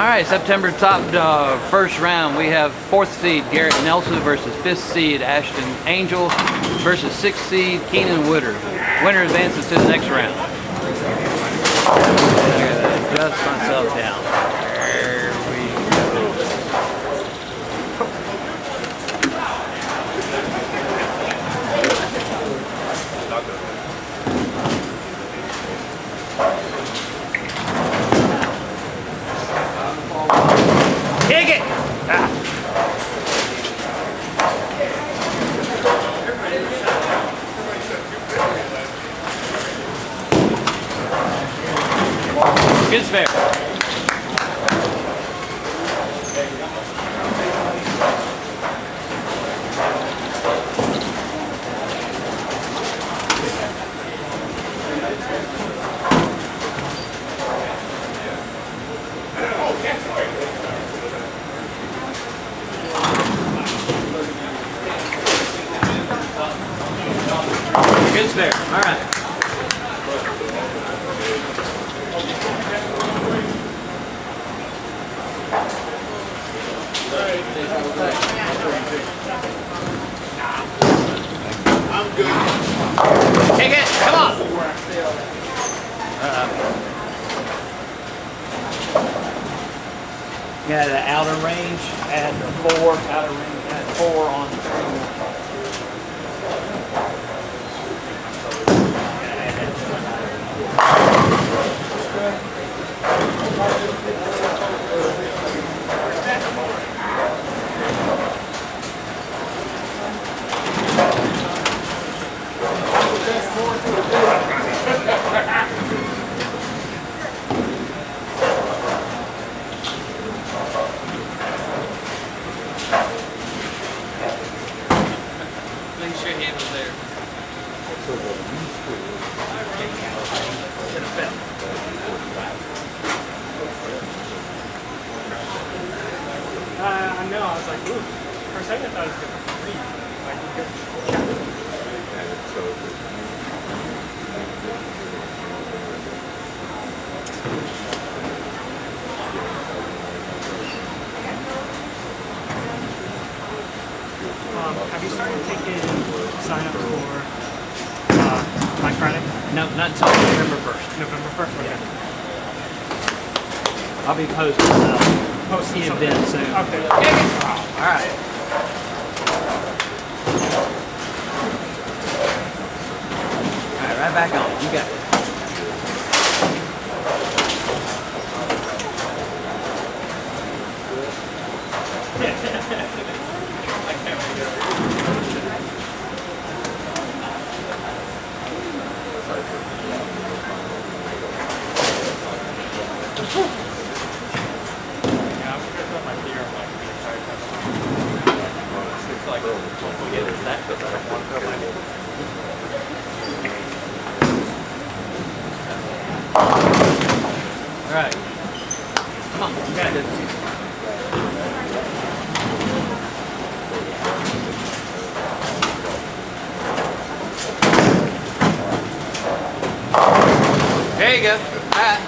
All right, September top first round. We have 4th seed Garrett Nelson versus 5th seed Ashton Angel versus 6th seed Keenan Witter. Winner advances to the next round. I gotta adjust myself down. There we go. Kick it! Ah. Good fair. Good fair. All right. I'm good. Take it. Come on. Got the outer range. Add the 4. Outer range. Add 4 on the screen. Place your handle there. I know, I was like, ooh. For a second I thought it was going to read. Like, you could have you started taking sign-ups for Black Friday? No, not until November 1st. November 1st? Okay. I'll be posting the event soon. Okay. All right. All right, right back on. You got it. All right. Come on, you got it. There you go. All right.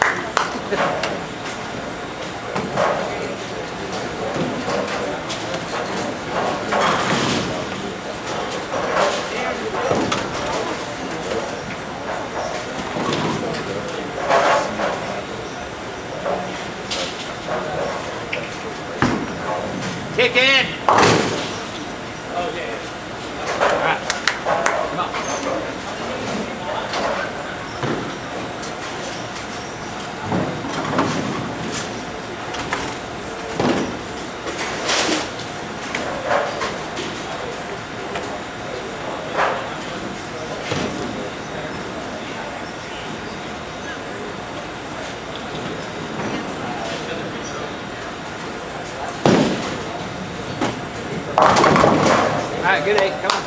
Kick in. Oh, yeah. All right. Come on. All right, good 8. Come on.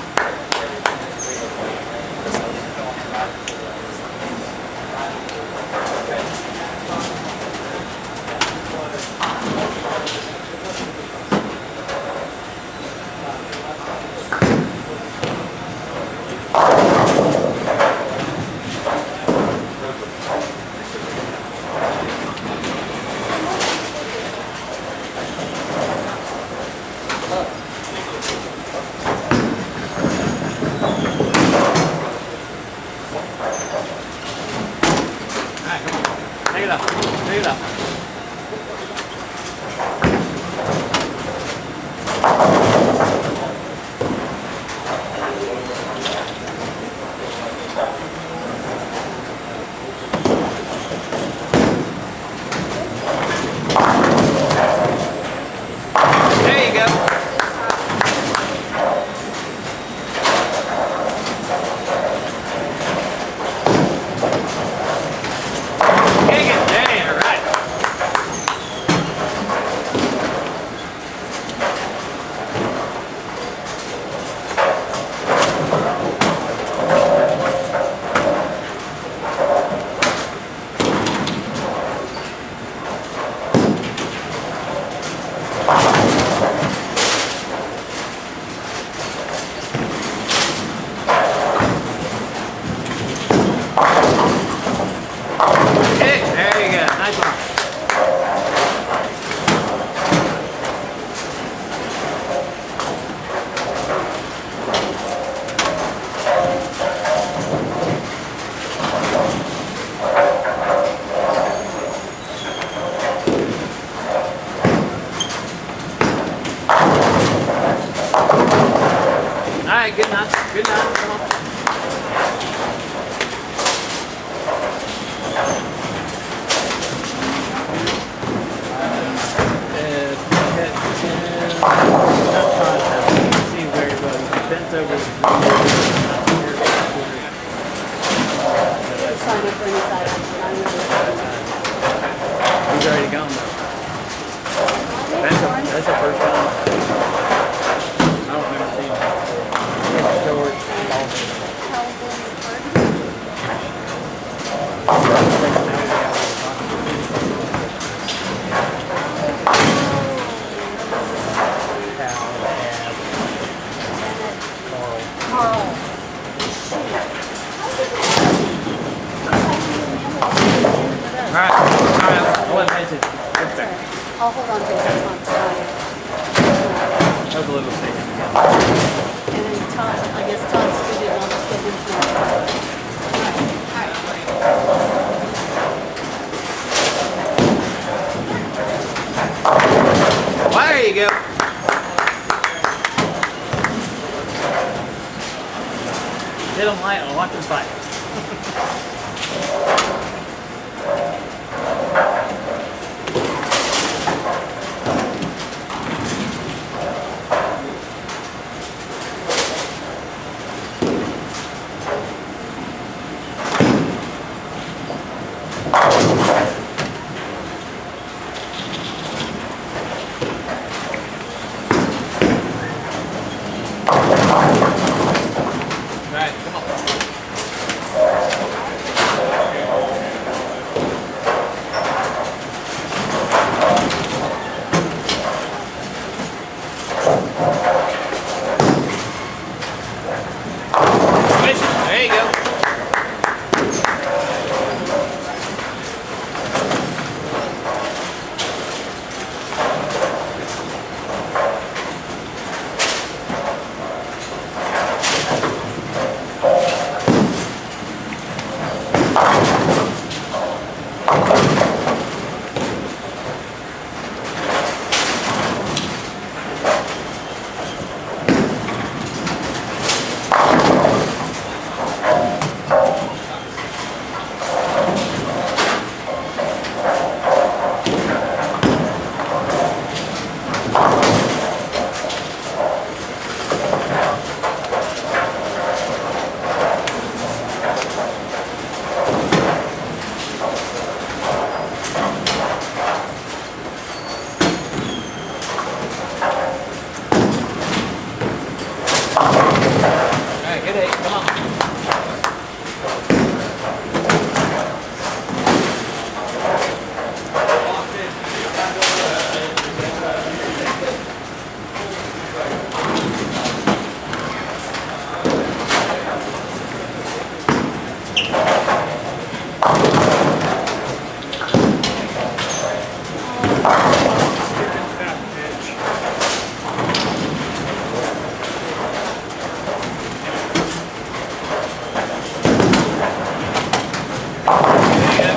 Take it up. Take it up. There you go. Kick it. There, right. Kick. There you go. Nice one. All right, good night. Good night. Come on. See where he was. He bent over. Sign up for any side action. I'm He's already gone though. That's the first time. I don't remember seeing him. George Carl. All right. What message? I'll hold on to it. That's not tired. That was a little thing. And then Todd, I guess Todd's figured I'll just get him tomorrow. Well, there you go. Hit him light and watch him fight. All right, come on. There you go.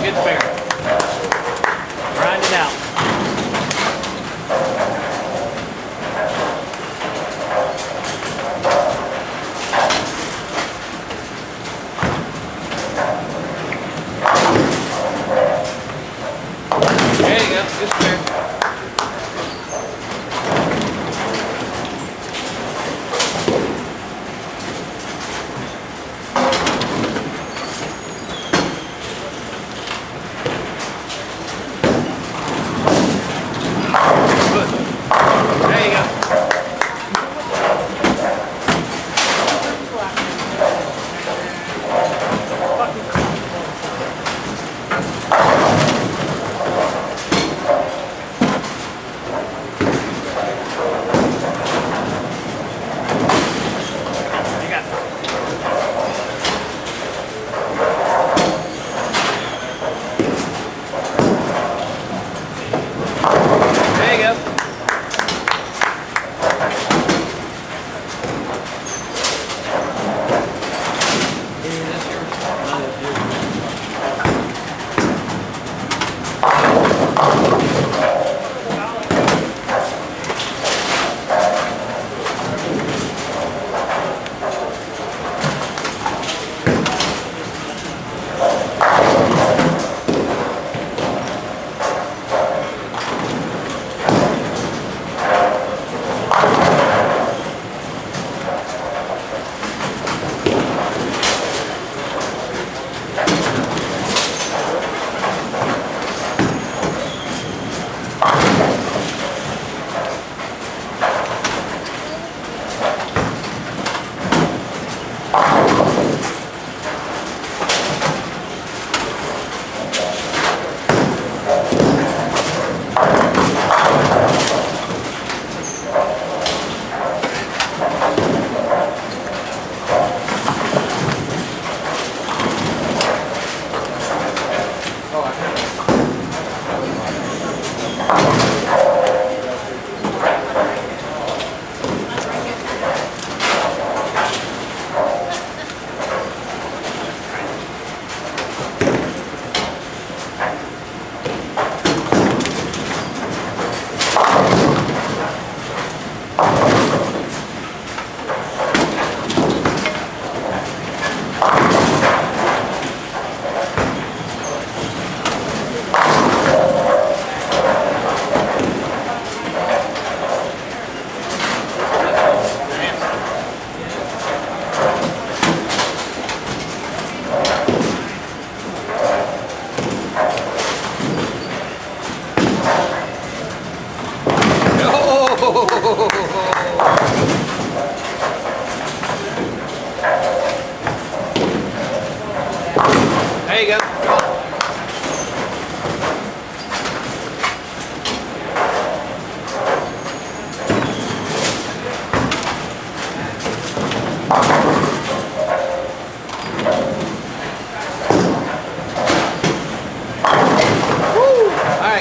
Good spare.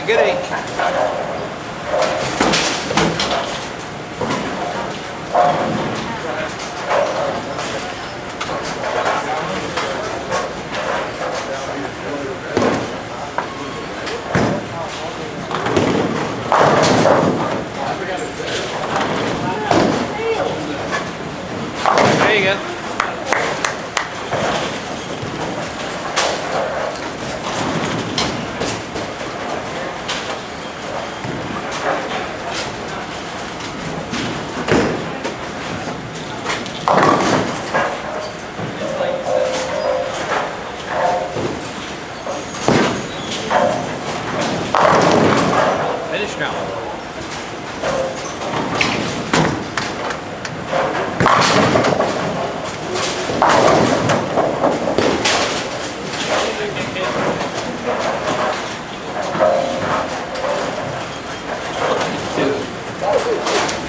goody. There you go. Finish strong.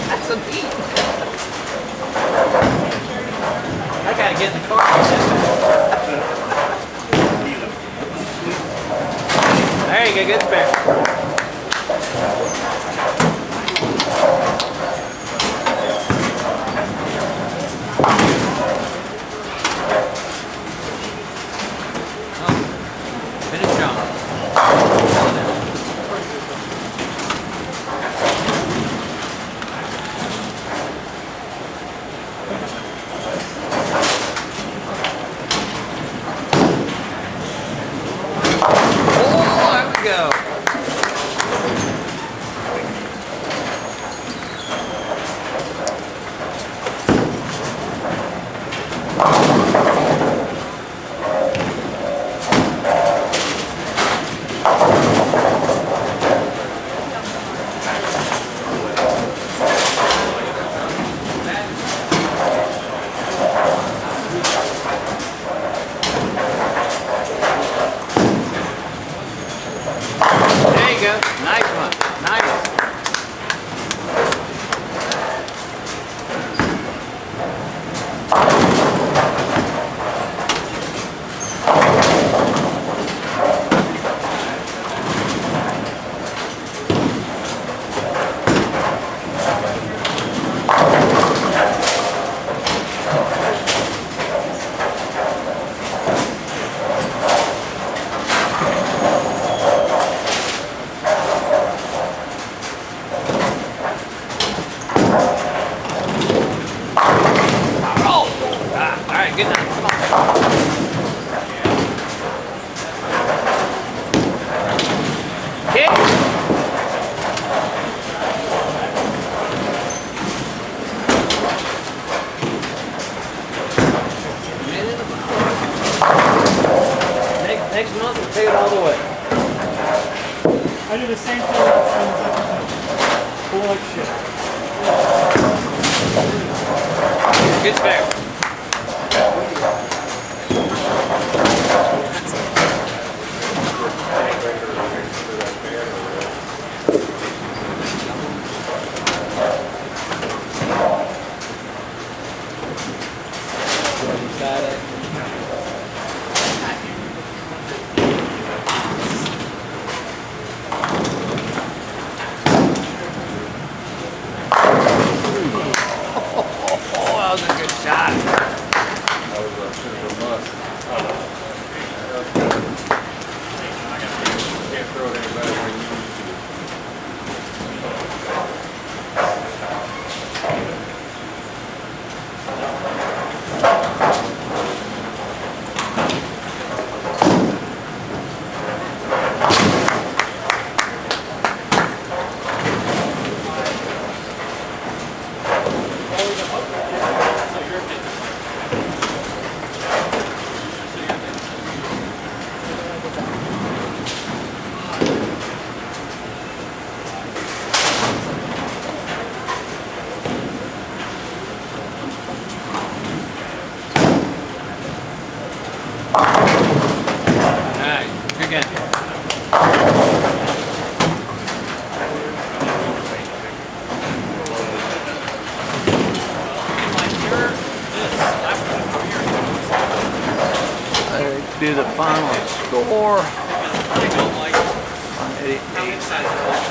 That's a beat. I gotta get in the car. There you go, good spare. Finish strong. Oh, there we go. There you go. Nice one. Nice. Alright, good night. Come on. Kick. Next month we'll take it all the way. I do the same thing with the friends. Cool like shit. Good spare. That was a good shot. That was a super must. Can't throw it any better than you used to. Do the final score. Eight.